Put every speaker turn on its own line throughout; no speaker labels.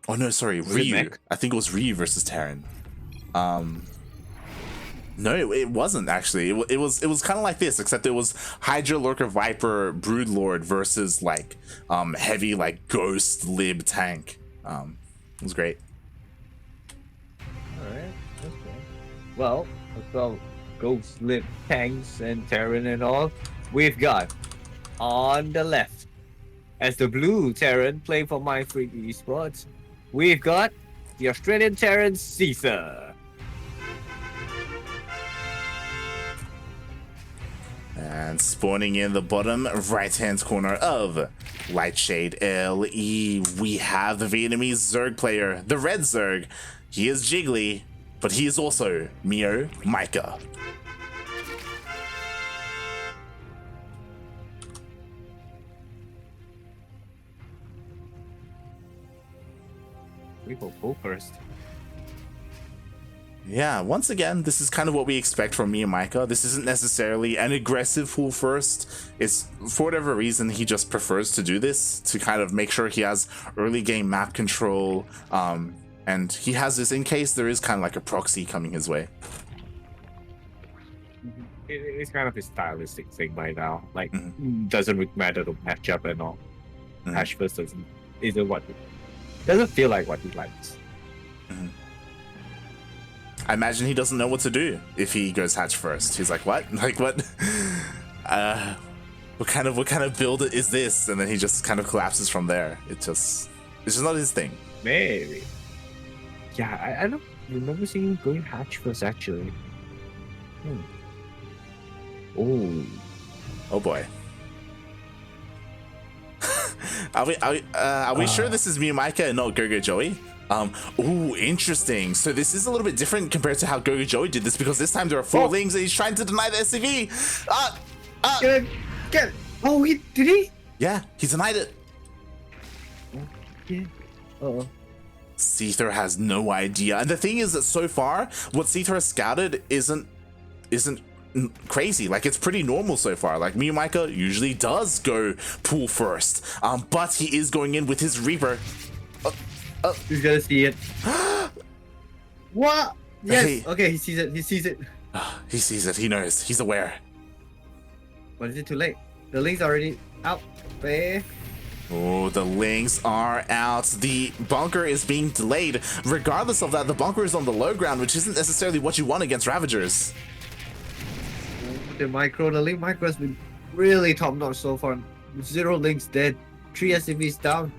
Oh no, sorry, Ryu. I think it was Ryu versus Terran. No, it wasn't actually. It was kind of like this, except it was Hydra, Lurker, Viper, Broodlord versus like heavy like Ghost Lib tank. It was great.
All right, that's cool. Well, about Ghost Lib tanks and Terran and all, we've got on the left as the blue Terran playing for My Free Esports. We've got the Australian Terran Seither.
And spawning in the bottom right-hand corner of Lightshade LE, we have the Vietnamese Zerg player, the red Zerg. He is Jiggly, but he is also MeomaikA.
We will go first.
Yeah, once again, this is kind of what we expect from MeomaikA. This isn't necessarily an aggressive full first. It's, for whatever reason, he just prefers to do this to kind of make sure he has early game map control. And he has this in case there is kind of like a proxy coming his way.
It's kind of a stylistic thing by now. Like, doesn't really matter the matchup and all. Hatch first doesn't feel like what he likes.
I imagine he doesn't know what to do if he goes hatch first. He's like, what? Like, what? What kind of build is this? And then he just kind of collapses from there. It's just not his thing.
Maybe. Yeah, I don't remember seeing him going hatch first, actually.
Oh boy. Are we sure this is MeomaikA and not Gogo Joey? Ooh, interesting. So this is a little bit different compared to how Gogo Joey did this, because this time there are four lings and he's trying to deny the SCV.
Get it. Oh, did he?
Yeah, he denied it.
Yeah. Uh-oh.
Seither has no idea. And the thing is that so far, what Seither has scouted isn't crazy. Like, it's pretty normal so far. Like, MeomaikA usually does go pool first, but he is going in with his Reaper.
He's gonna see it. What? Yes. Okay, he sees it. He sees it.
He sees it. He knows. He's aware.
But is it too late? The link's already out there.
Oh, the links are out. The bunker is being delayed. Regardless of that, the bunker is on the low ground, which isn't necessarily what you want against Ravagers.
The link micro has been really top notch so far. 0 links dead. 3 SCVs down.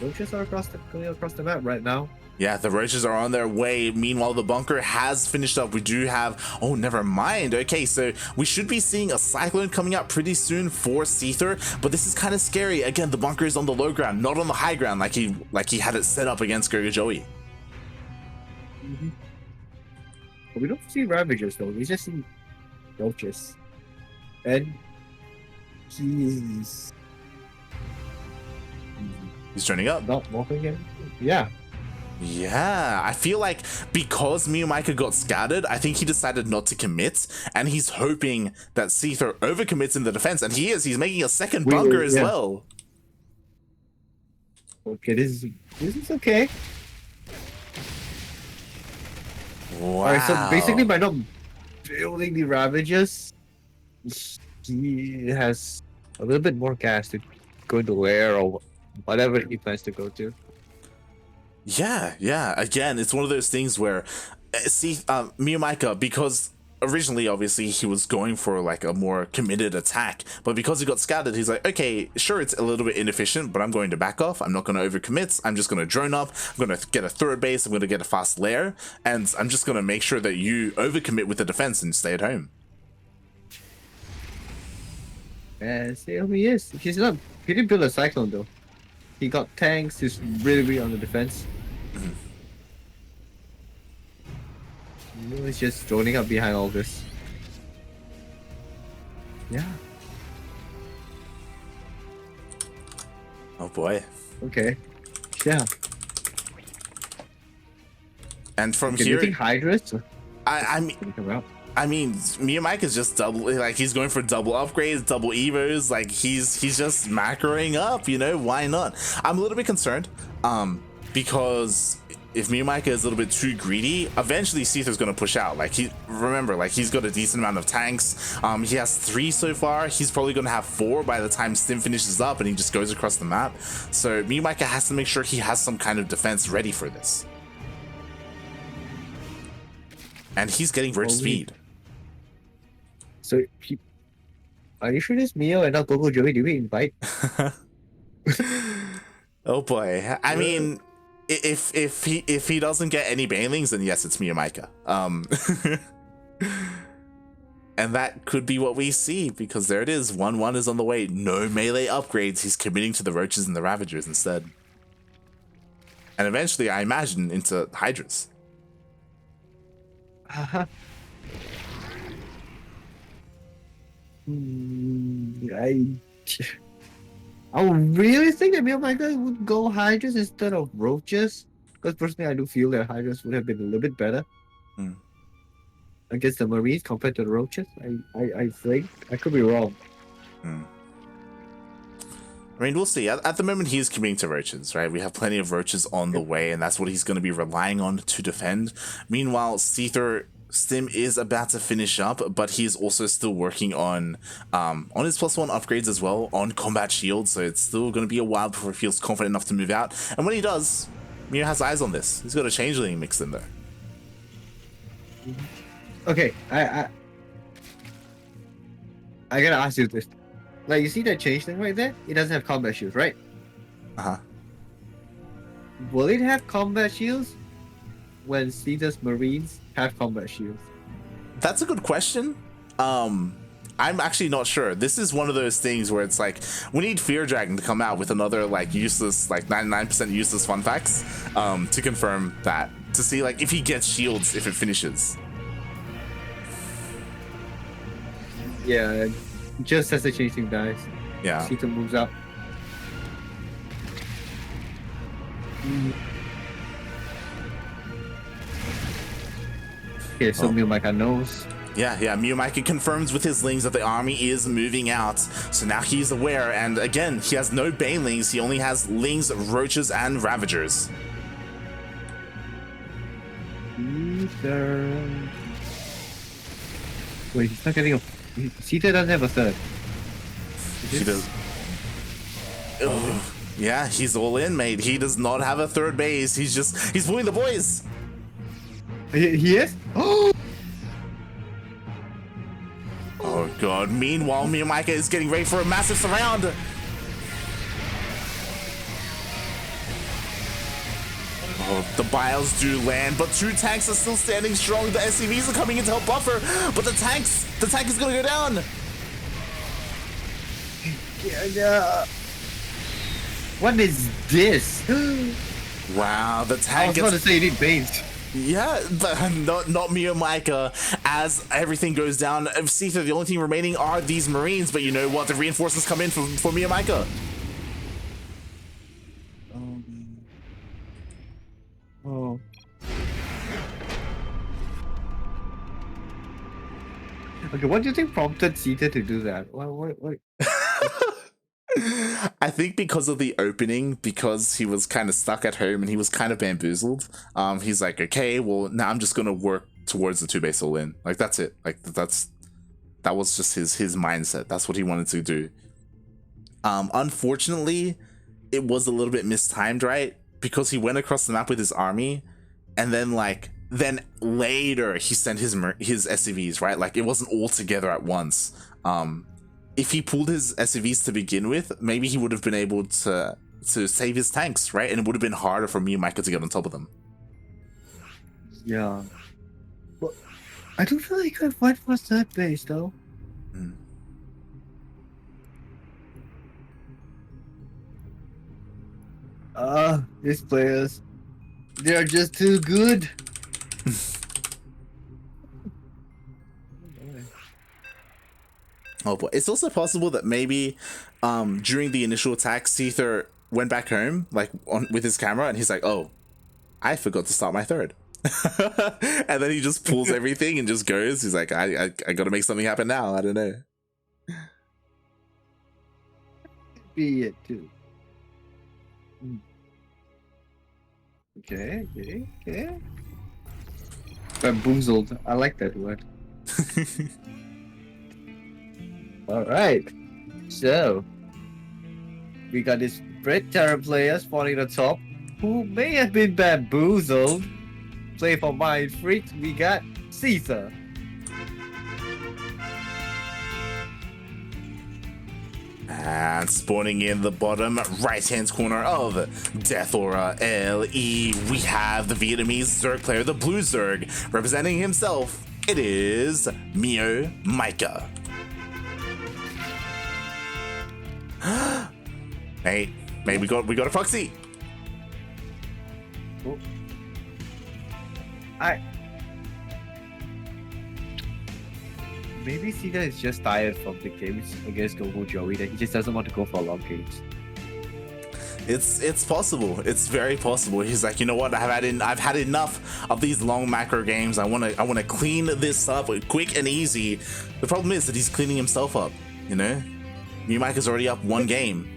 Roaches are across the map right now.
Yeah, the roaches are on their way. Meanwhile, the bunker has finished up. We do have... Oh, never mind. Okay, so we should be seeing a Cyclone coming up pretty soon for Seither, but this is kind of scary. Again, the bunker is on the low ground, not on the high ground like he had it set up against Gogo Joey.
But we don't see Ravagers though. We just see roaches. And he's
turning up.
Not walking in. Yeah.
Yeah, I feel like because MeomaikA got scouted, I think he decided not to commit, and he's hoping that Seither overcommits in the defense, and he is. He's making a second bunker as well.
Okay, this is okay.
Wow.
Alright, so basically by not building the Ravagers, he has a little bit more gas to go to air or whatever he plans to go to.
Yeah. Again, it's one of those things where, MeomaikA, because originally, obviously, he was going for like a more committed attack, but because he got scouted, he's like, okay, sure, it's a little bit inefficient, but I'm going to back off. I'm not going to overcommit. I'm just going to drone up. I'm going to get a third base. I'm going to get a fast lair, and I'm just going to make sure that you overcommit with the defense and stay at home.
And still he is. He didn't build a Cyclone though. He got tanks. He's really on the defense. He's just droning up behind all this. Yeah.
Oh boy.
Okay. Yeah.
And from
here,
here,
you think Hydras?
I I mean, MeomaikA is just double, like he's going for double upgrades, double evos, like he's just macroing up, you know, why not? I'm a little bit concerned, because if MeomaikA is a little bit too greedy, eventually Seither's gonna push out. Like remember, like he's got a decent amount of tanks. He has 3 so far. He's probably gonna have 4 by the time Stim finishes up and he just goes across the map. So MeomaikA has to make sure he has some kind of defense ready for this. And he's getting verge speed.
So are you sure this Mio and not Gogo Joey? Do we invite?
Oh boy. I mean, if he doesn't get any banelings, then yes, it's MeomaikA. And that could be what we see, because there it is. 1-1 is on the way. No melee upgrades. He's committing to the Roaches and the Ravagers instead. And eventually, I imagine, into Hydras.
I really think that MeomaikA would go Hydras instead of Roaches. Because personally, I do feel that Hydras would have been a little bit better against the Marines compared to the Roaches. I think. I could be wrong.
I mean, we'll see. At the moment, he's committing to Roaches, right? We have plenty of Roaches on the way, and that's what he's going to be relying on to defend. Meanwhile, Seither Stim is about to finish up, but he's also still working on his +1 upgrades as well, on combat shield, so it's still going to be a while before he feels confident enough to move out. And when he does, Mio has eyes on this. He's got a changeling mixed in there.
Okay, I gotta ask you this. Like, you see that changeling right there? It doesn't have combat shields, right? Will it have combat shields when Seither's Marines have combat shields?
That's a good question. I'm actually not sure. This is one of those things where it's like, we need Fear Dragon to come out with another like useless, like 99% useless fun facts to confirm that, to see like if he gets shields if it finishes.
Yeah, just as the chasing dies.
Yeah.
Seither moves up. Okay, so MeomaikA knows.
Yeah, MeomaikA confirms with his lings that the army is moving out. So now he's aware, and again, he has no banelings. He only has lings, roaches, and ravagers.
Seither. Wait, he's not getting a... Seither doesn't have a third.
He does. Yeah, he's all in, mate. He does not have a third base. He's pulling the boys.
He is? Oh!
Oh god. Meanwhile, MeomaikA is getting ready for a massive surround. Oh, the biles do land, but 2 tanks are still standing strong. The SCVs are coming in to help buffer, but the tank is gonna go down.
Yeah. What is this?
Wow, the
I
tank
was about to say you need Banes.
Yeah, but not MeomaikA. As everything goes down, Seither, the only thing remaining are these Marines, but you know what? The reinforcements come in for MeomaikA.
Oh. Okay, what do you think prompted Seither to do that? What?
I think because of the opening, because he was kind of stuck at home and he was kind of bamboozled. He's like, okay, well now I'm just gonna work towards the 2-base all-in. Like that's it. Like that was just his mindset. That's what he wanted to do. Unfortunately, it was a little bit mistimed, right? Because he went across the map with his army, and then later he sent his SCVs, right? Like it wasn't all together at once. If he pulled his SCVs to begin with, maybe he would have been able to save his tanks, right? And it would have been harder for MeomaikA to get on top of them.
Yeah. Well, I don't feel like I could fight for third base though. These players, they're just too good.
Oh boy, it's also possible that maybe during the initial attack, Seither went back home with his camera, and he's like, "Oh, I forgot to start my third." And then he just pulls everything and just goes. He's like, I gotta make something happen now. I don't know.
Be it too. Okay. Bamboozled. I like that word. All right. So we got this Brit Terror player spawning at the top, who may have been bamboozled. Play for Mind Freak. We got Seither.
And spawning in the bottom right-hand corner of Death Aura LE, we have the Vietnamese Zerg player, the Blue Zerg, representing himself. It is MeomaikA. Hey, we got a proxy.
Oh. Maybe Seither is just tired from the games against Global Joey, that he just doesn't want to go for long games.
It's possible. It's very possible. He's like, you know what? I've had enough of these long macro games. I wanna clean this up quick and easy. The problem is that he's cleaning himself up. You know, MeomaikA's already up one game,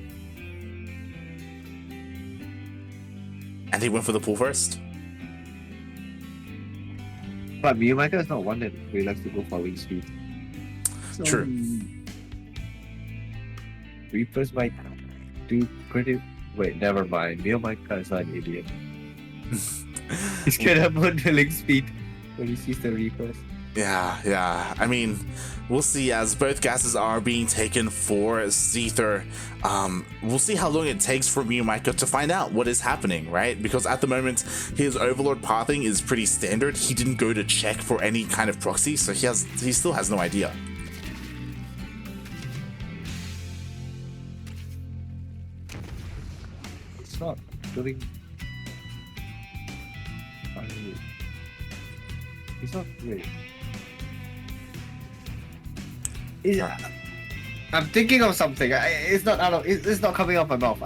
and he went for the pull first.
But MeomaikA is not one that really likes to go for wing speed. So,
True.
Reapers might do pretty. Wait, never mind. MeomaikA is not an idiot. He's gonna put the link speed when he sees the Reapers.
Yeah. I mean, we'll see as both gases are being taken for Seither. We'll see how long it takes for MeomaikA to find out what is happening, right? Because at the moment, his Overlord pathing is pretty standard. He didn't go to check for any kind of proxy, so he still has no idea.
It's not doing. He's not great. I'm thinking of something. It's not out of. It's not coming out of my mouth.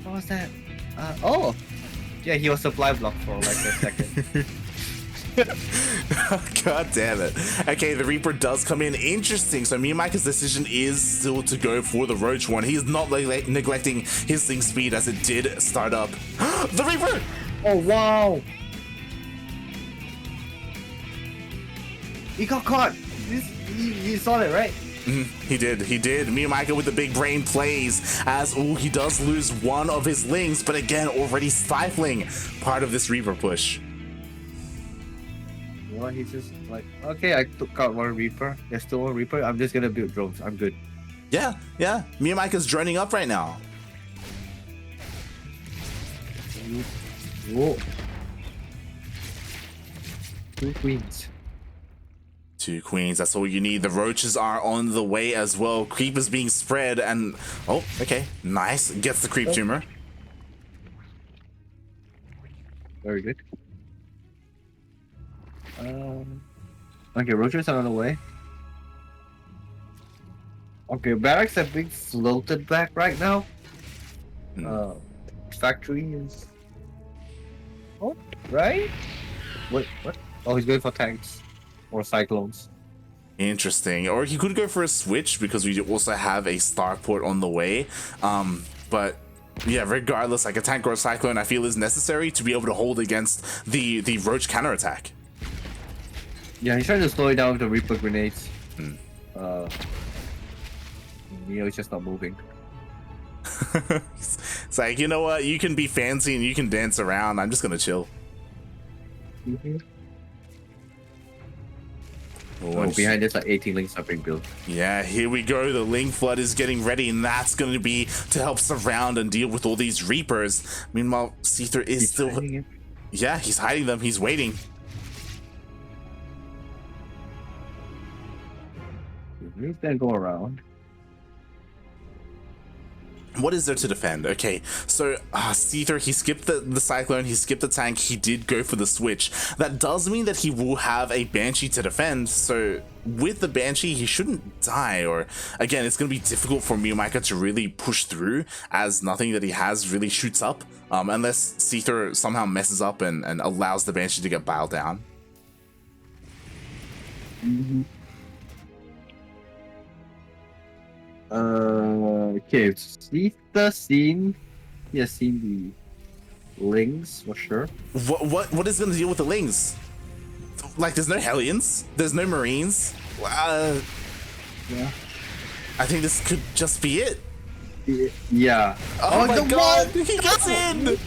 What was that? Oh, yeah. He was supply block for like a second.
God damn it. Okay, the Reaper does come in. Interesting. So MeomaikA's decision is still to go for the Roach one. He is not neglecting his link speed as it did start up. The Reaper!
Oh wow! He got caught. You saw that, right?
He did. MeomaikA with the big brain plays as he does lose one of his links, but again already stifling part of this Reaper push.
You know what? He's just like, okay, I took out one Reaper. There's still one Reaper. I'm just gonna build drones. I'm good.
Yeah. MeomaikA's droning up right now.
Whoa. 2 queens.
2 queens, that's all you need. The roaches are on the way as well. Creep is being spread and... Oh, okay. Nice. Gets the creep tumor.
Very good. Okay, roaches are on the way. Okay, barracks are being floated back right now. Factory is... Oh, right? Wait, what? Oh, he's going for tanks. Or cyclones.
Interesting. Or he could go for a switch because we also have a starport on the way. But yeah, regardless, like a tank or a cyclone I feel is necessary to be able to hold against the roach counterattack.
Yeah, he's trying to slow it down with the Reaper grenades. Neo's just not moving.
It's like, you know what? You can be fancy and you can dance around. I'm just gonna chill.
Oh, behind us, like 18 links are being built.
Yeah, here we go. The Ling Flood is getting ready, and that's going to be to help surround and deal with all these Reapers. Meanwhile, Seither is still... Yeah, he's hiding them. He's waiting.
He's gonna go around.
what is there to defend? Okay, so Seither, he skipped the Cyclone, he skipped the tank, he did go for the switch. That does mean that he will have a Banshee to defend, so with the Banshee, he shouldn't die, or again, it's going to be difficult for MeomaikA to really push through, as nothing that he has really shoots up, unless Seither somehow messes up and allows the Banshee to get biled down.
Mm-hmm. Okay, Seither he has seen the Lings for sure.
What is going to deal with the Lings? Like, there's no Hellions, there's no Marines.
Yeah.
I think this could just be it.
Yeah.
Oh my god, he gets in!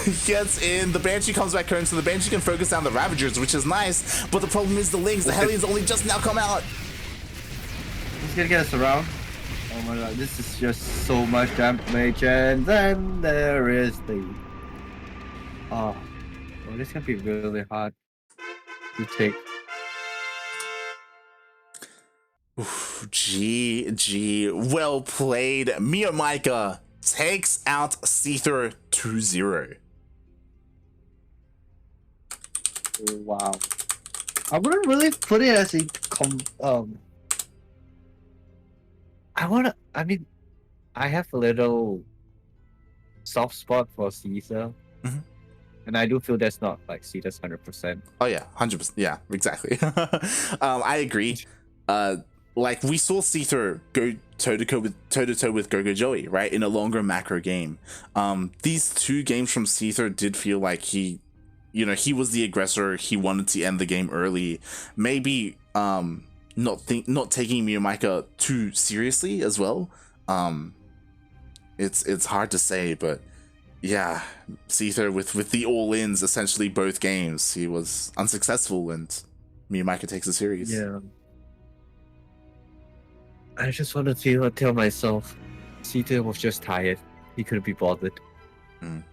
He gets in. The Banshee comes back home, so the Banshee can focus down the Ravagers, which is nice. But the problem is the Lings. The Hellions only just now come out.
He's gonna get us around. Oh my god, this is just so much damage. And then there is the... Oh, this is gonna be really hard to take.
Oof, GG. Well played. MeomaikA takes out Seither 2-0.
Wow. I wouldn't really put it as a I have a little soft spot for Seither.
Mm-hmm.
And I do feel that's not like Seither's 100%.
Oh yeah, 100%. Yeah, exactly. I agree. Like, we saw Seither go toe-to-toe with Gogo Joey, right, in a longer macro game. These two games from Seither did feel like he was the aggressor. He wanted to end the game early. Maybe not taking MeomaikA too seriously as well. It's hard to say, but yeah, Seither with the all-ins essentially both games, he was unsuccessful, and MeomaikA takes the series.
Yeah. I just want to tell myself, Seither was just tired. He couldn't be bothered.
Mm.